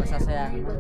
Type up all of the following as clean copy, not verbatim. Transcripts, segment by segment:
sasayahin mo.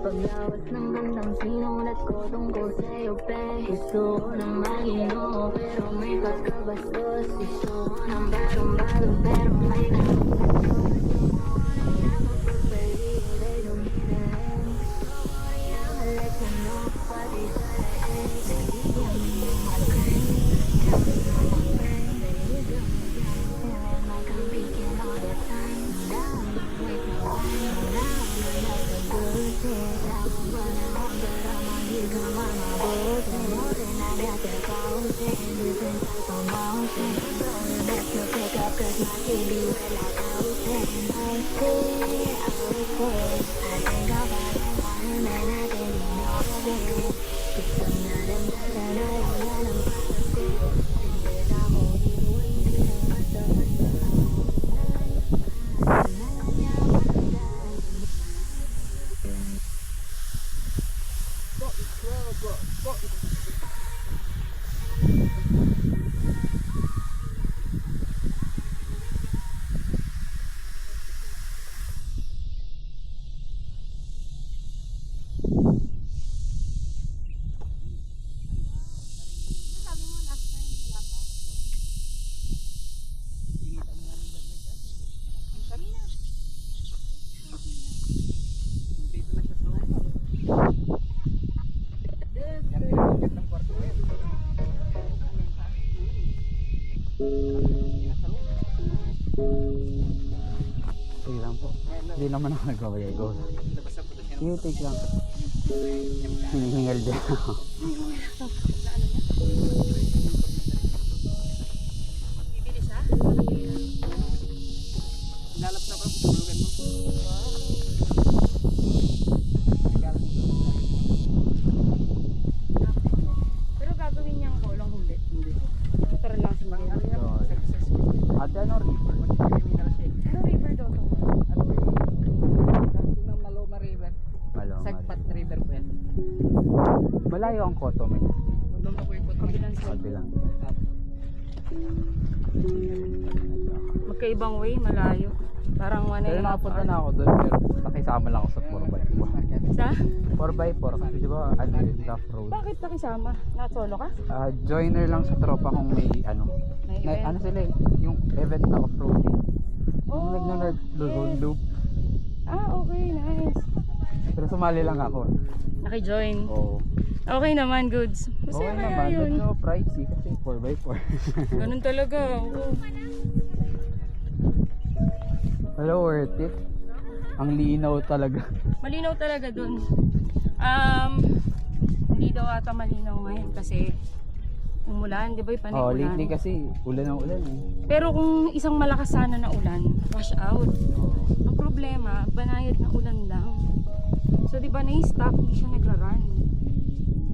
Paglawas ng bandang sinulat ko tungkol sa'yo, pe. Gusto ko nang maging mo, pero may pagkabastos. Gusto ko ng bagong-bagong, pero may Sige lang po. Hindi naman ako nagbabayay ko. Sige, take lang. Hinihingal din ako. bibili siya? Lalapsa pa, tulugan mo. Pero gagawin niyang kolong hindi. Para lang sa mga Ate, ano river? Ano river daw to? Maloma River. Maloma. Sagpat River po yan. Malayo ang koto mo. Doon ako ikot. Kabilang. Magkaibang way, malayo. Parang 1 Pero nakapunta na ako doon, pero nakisama lang ako sa 4x4. Sa? 4x4 kasi di ba ano yun, rough road. Bakit nakisama? Na-solo ka? Joiner lang sa tropa kung may ano. May event? Ano sila eh, yung event na off-roading. Yung Oh, nag-nerd loop. Ah, okay, nice. Pero sumali lang ako. Naki-join. Oo. Okay naman, goods. Okay Masaya kaya naman, yun. medyo pricey kasi 4x4. Ganun talaga. Oo. Pero worth it. Ang linaw talaga. Malinaw talaga dun. Hindi daw ata malinaw ngayon kasi umulan, di ba yung Oh, panay-ulan? lately kasi ulan ang ulan eh. Pero kung isang malakas sana na ulan, wash out. Ang problema, banayad na ulan lang. So di ba na-stop, hindi siya nagra-run.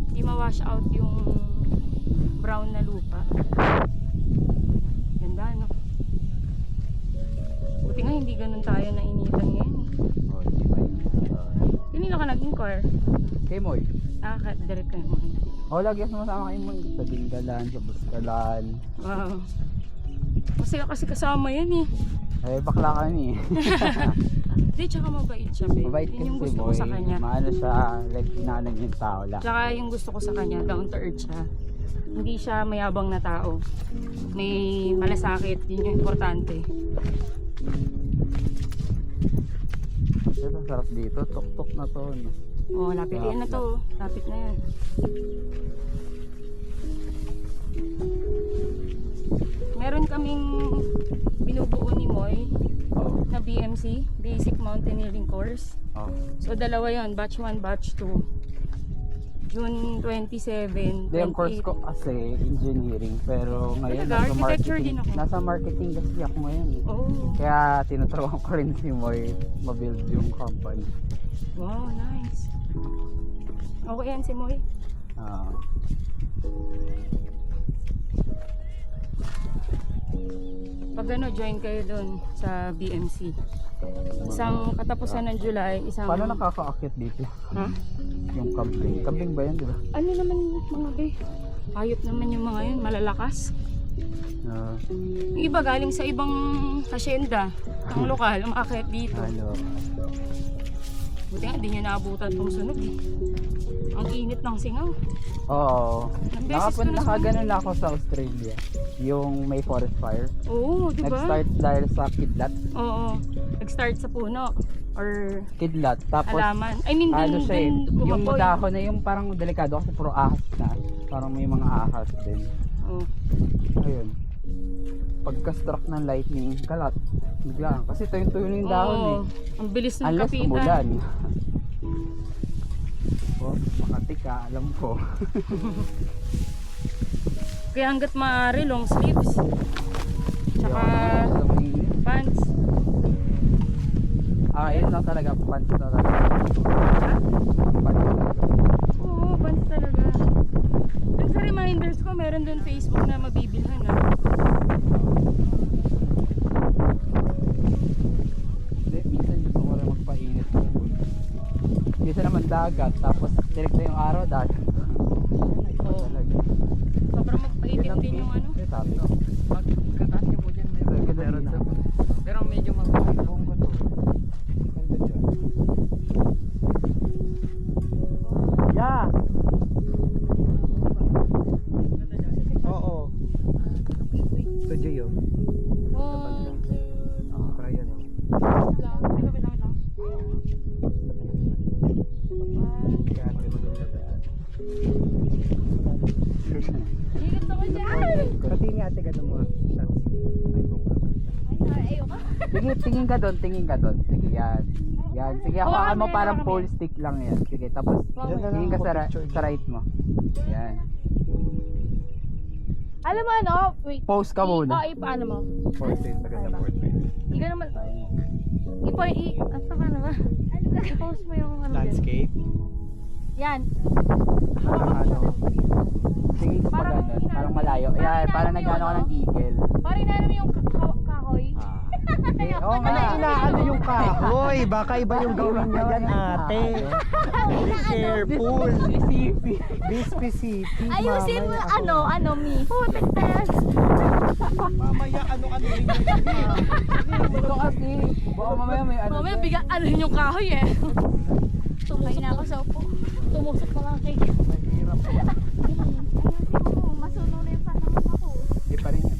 Hindi ma-wash out yung brown na lupa. Ganda, no? Buti nga hindi ganun tayo nainitan ngayon. Oh, di ba yun? Kanino ka nag-inquire? Kay Moy. Direct kayo mo. Oh, lagi ako sumasama kay Moy. Sa Dinggalan, sa Buskalan. Wow. Masaya kasi kasama yan eh. Eh, bakla kami eh. Hindi, tsaka mabait siya, babe. Mabait Yun yung kasi gusto ko Moy. sa kanya. Maano siya, like inaano niya yung tao lang. Tsaka yung gusto ko sa kanya, down to earth siya. Hindi siya mayabang na tao. May malasakit, yun yung importante. Ito, sarap dito. Tok-tok na to. No? Oh, lapit yan na to. Lapit na yan. Meron kaming binubuo ni Moy Oh. na BMC, Basic Mountaineering Course. Oh. So dalawa yon, batch 1, batch 2. June 27, Hindi, ang course 28. ko kasi engineering, pero ngayon Talaga? nasa Architecture marketing. din ako. Nasa marketing kasi ako ngayon. Oh, Kaya tinuturuan ko rin si Moy mabuild yung company. wow, nice. Okay yan si Moy. Ah, Pag join kayo doon sa BMC. Isang katapusan ng July, isang... paano nakakaakit dito? Ha? Yung kambing. Kambing ba yan, di ba? Ano naman mga be? Hayop naman yung mga yun, malalakas. Ah, Yung iba galing sa ibang hasyenda, ang lokal, umakit dito. ano? Buti nga, di nyo naabutan tong sunog eh. Ang init ng singaw. Oo. Ilang beses ko na Nakaganon na ako sa Australia. Yung may forest fire. Oo, di ba? Nag-start dahil sa kidlat. Oo. Nag-start sa puno. Or Kidlat. Tapos, halaman. I mean, ano dun, siya eh, dun yung kumapoy. dahon na yung parang delikado kasi puro ahas na. Parang may mga ahas din. Oo. Ayun. Pagka-struck ng lightning, kalat. Biglaan. Kasi tuyo-tuyo na yung dahon Oo. eh. Ang bilis ng Unless kapitan. umulan. Oh, Makati ka, alam ko. Kaya hanggat maaari, long sleeves. Tsaka Sa mainit. pants. Yun lang talaga. Pants na talaga. Ha? Pants talaga. Oo, pants talaga. Dun sa reminders ko, meron dun Facebook na mabibilhan na. Hindi, minsan gusto ko rin magpainit. Minsan naman dagat, tapos direct na yung araw dagat. Oo. Talaga. Sobrang magpaitim din yung ano. Eh, sabi ko. Pagkataas niyo po dyan, meron na. Pero medyo magkakaroon. Buong ko to. Ganda dyan. Yeah! Oo. Studio yun. Try yan. Pati ni ate ka mo. Tingin ka doon, tingin ka doon. Sige, yan. Yan. Sige, hawakan mo parang pole stick lang yan. Sige, tapos tingin ka sa right mo. Yan. Alam mo ano? Wait. Pose ka muna. Paano mo? Portrait, maganda portrait. Hindi ka naman... Asa ka na ba? I-post mo yung ano Landscape. din. Yan. Parang ano. Tingin ka Parang maganda. Parang malayo. Ayan, parang nagano ka ng eagle. Parang inaano mo yung kahoy. Oo nga. Inaano yung kahoy? Baka iba yung gawin niya dyan, ate. Careful. Specific. Be specific, Ayusin mo mamaya. ano, me. Putik test. Mamaya ano-ano rin yun. Ito kasi. Baka mamaya may ano. Mamaya bigyan ano yung kahoy eh. Tumay na ako sa upo. Tumusok pa lang kay... Mahirap pa. Ayusin mo, masunog na yung panahon ako. Hindi pa rin yan.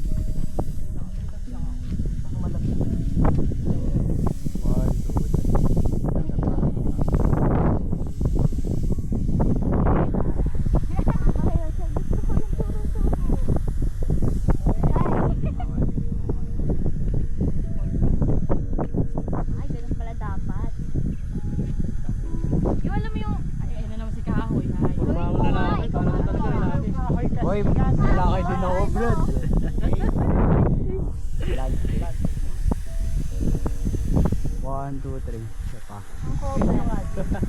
Ay, ganun pala dapat. Yung alam mo yung... Ay, ayun na naman si kahoy. Ay. Hoy, malaki din ako, Brad. One, two, three. Isa pa. Ang cover.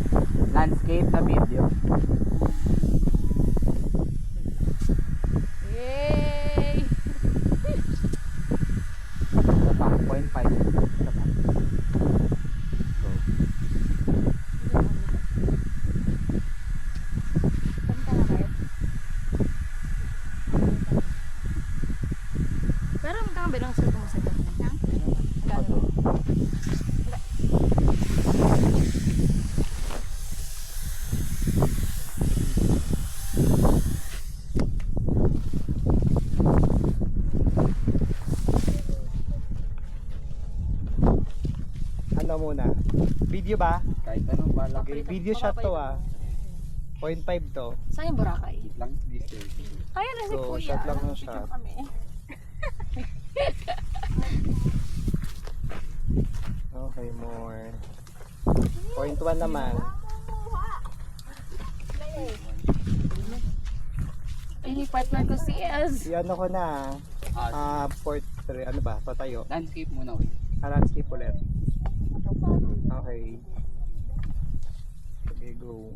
Landscape na video. Yay! Isa pa, 0.5. Isa pa. Go. Saan ka na kayo? Pero magkakabilang sa mo sa ganyan. Ano muna? Video ba? Kahit anong balak. Okay, video shot to ah. 0.5 to. Saan yung Boracay? Wait lang, distance. Kaya na si So, Kuya. shot lang ng shot. Kami. Okay, more. 0.1 naman. partner ko si Ez. Yan ako na. Portrait, ano ba? Patayo. Landscape muna ulit. Landscape ulit. Okay. Okay, go.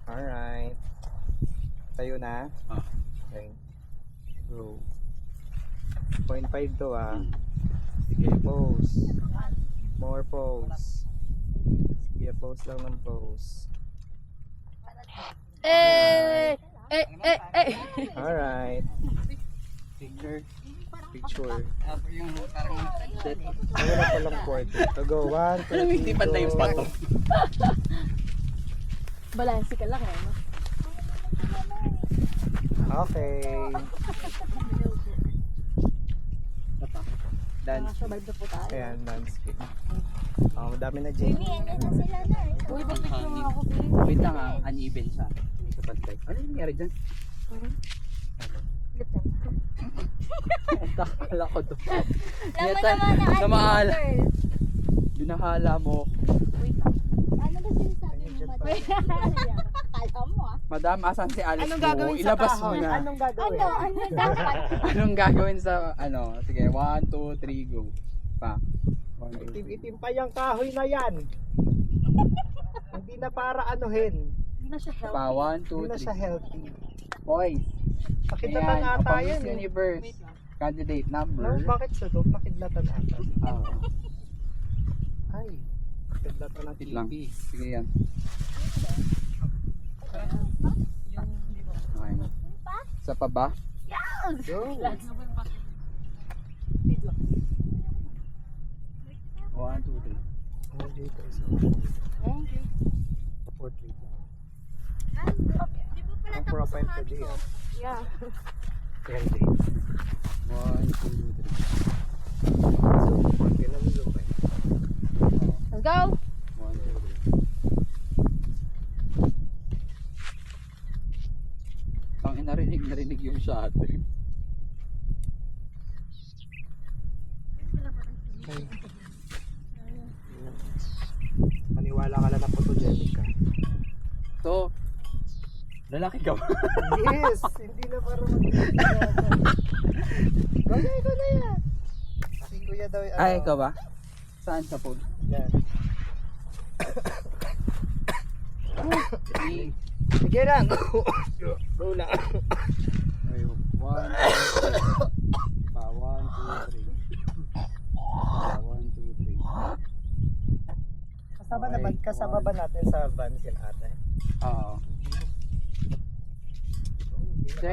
Alright. Tayo na. Okay. Go. 0.5 to Sige, pose. More pose. Sige, pose lang ng pose. Alright. Picture. Picture. Tapos yung parang set. Wala pa lang portrait. So go, 1, 2, 3, Alam mo, hindi pantay yung pato. Balansi ka lang eh. No? Okay. Dance. Survive na po tayo. Ayan, landscape. Madami na dyan. Uy, ba't picture mo ako, babe? Wait lang uneven siya. Hindi siya pantay. Ano yung nangyari dyan? Nakakala ko to. Namahala. Binahala mo. Ano ba sinasabi mo, madam? Kala mo Madam, asan si Alice Anong mo? gagawin sa Ilabas mo kahoy? na. Anong gagawin? Ano dapat? Anong gagawin sa ano? Sige, 1, 2, 3, go. Pa. 1, 2, 3. Itim-itim pa yung kahoy na yan. Hindi na para anuhin. Hindi na siya healthy. Pa, 1, Hindi 2, na siya 3. healthy. Boys. Pakidlatan Ayan, ata upang yan Miss eh. Universe. Candidate number. No, bakit sunod? Pakidlatan ata. Ah, Ay. Pakidlatan ng wait lang. TV. Sige yan. Okay. Isa pa ba? Go. 1, 2, 3. Ano dito isa? Thank you. Portrait lang. Di ba pala Ang tapos profile ang ko hobby di ko? Yeah. 1, 2, 3. Zoom. Kailan mo zoom ba? Let's go! 1, 2, 3. Ang narinig yung shutter. Ay. Maniwala ka lang na photogenic ka. So, lalaki ka ba? Yes! Hindi na para mag-iiwanan. Gawin ko na yan. Si kuya daw yung Ay, ikaw ba? Saan sa phone? Yan. 3. Sige lang. Go lang. Ay, 1, 2, 3. Pa, 1, 2, 3. Pa, 1, 2, 3. Kasama ba natin sa van sila ate? Oo. Siya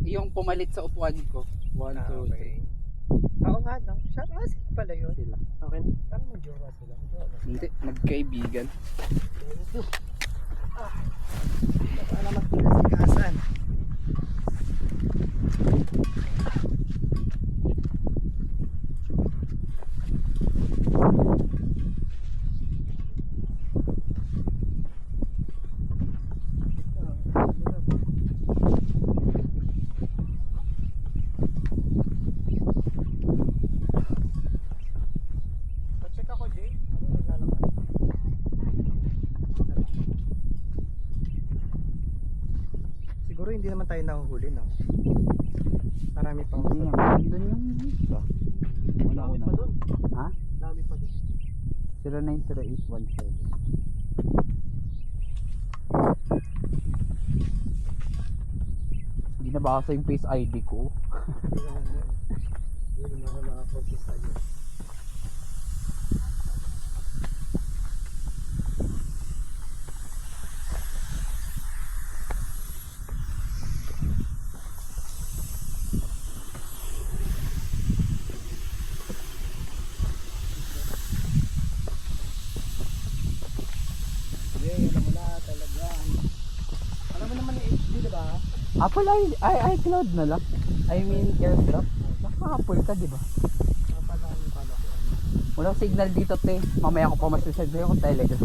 yung pumalit sa upuan ko. 1, 2, 3. Oo nga no. Siya sila pala yun. Sila. Okay. Parang magjowa sila. Hindi, nagkaibigan. Thank you. Para magpilasigasan. Check ako, Jay. Ano naglalakad? Siguro hindi naman tayo nahuhuli, no? Marami pang Hindi naman. Doon yung isa. Wala ko Dami na. pa doon. Ha? Dami pa doon. 090817. Hindi na ba kasi yung face ID ko? Hindi naman ako nakafocus sa'yo. Alam mo na talaga. Alam mo naman yung HD, diba? Apple iCloud na lang. I mean AirDrop. Naka-Apple ka, di ba? Napala yung pala ko. Walang signal dito, te. Mamaya ko pa masasend sa'yo kung Telegram.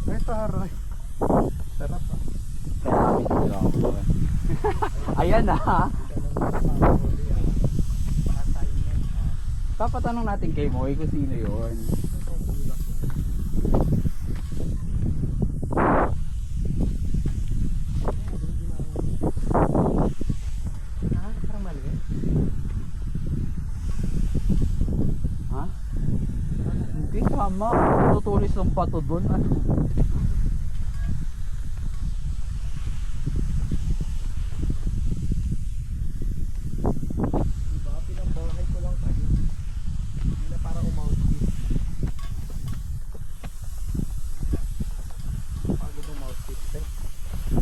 Ito, Roy. Sarap ah. Kaya kami dito. Ayan na. Ganun na nakakahuli ah. Papatanong natin kay Moy kung sino yun. Parang mali. Ha? Hindi tama. Tutulis ng bato doon. Ano? Diba? Pinambahay ko lang kayo. Hindi na para umoutis. Pagod ang mouthpiece eh.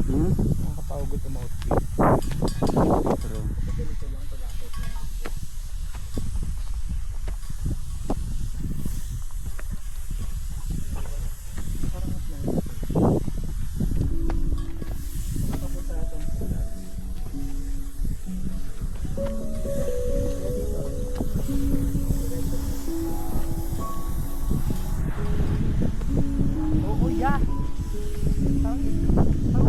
Hmm? Nakakapagod ang mouthpiece. True. Kasi ganito lang pag-akit na. Parang mas mahirap eh. Nakapunta natin sila. Oo, yeah. Parang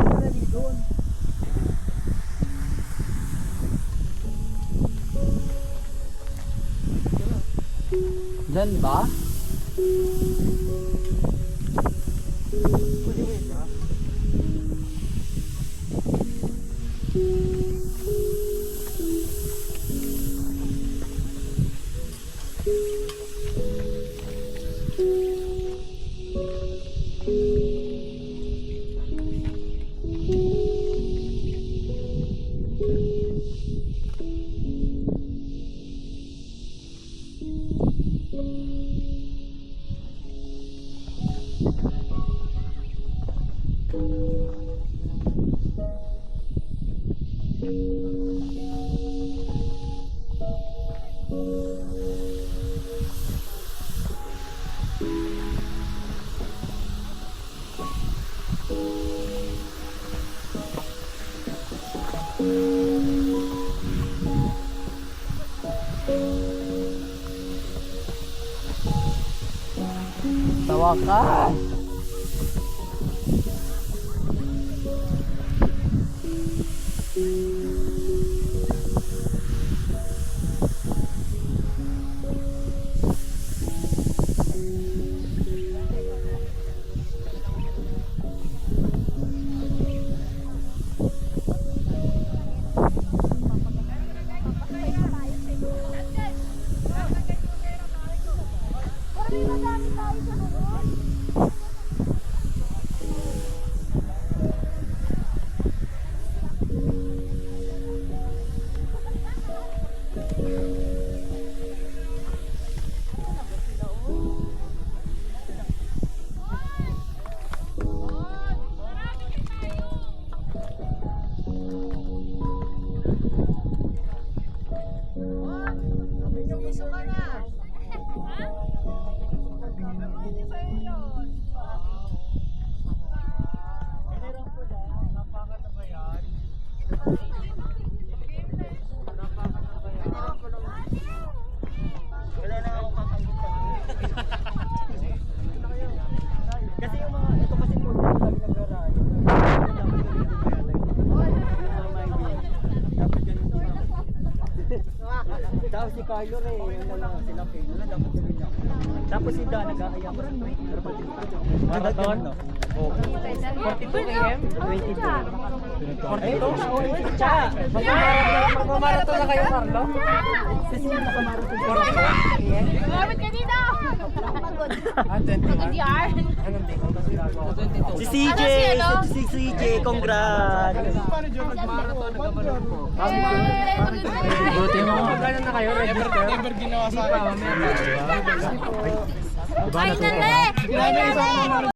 madali doon. Diyan ba? Pwede mo ito. Sa wakas. Parang madami tayo sa loob. Kasi yung mga, ito kasi po, lagi nag-garage. Dapat ganun din ako. Tapos si Carlo rin, yung lang sila kayo, dapat ganun lang. Tapos si Dan, nag-aaya pa rin. Marathon? Oo. 42 km? 22. 42? Cha! Magmamarathon na kayo, Carlo? Kasi yung nakamarathon. 42? Gumamit ka dito! Pagod. Ah, 20. Pagod yarn. Si CJ! Si CJ, congrats! Buti mo. Magkano na kayo? Never ginawa sa akin. Ay, nale! Ay, nale!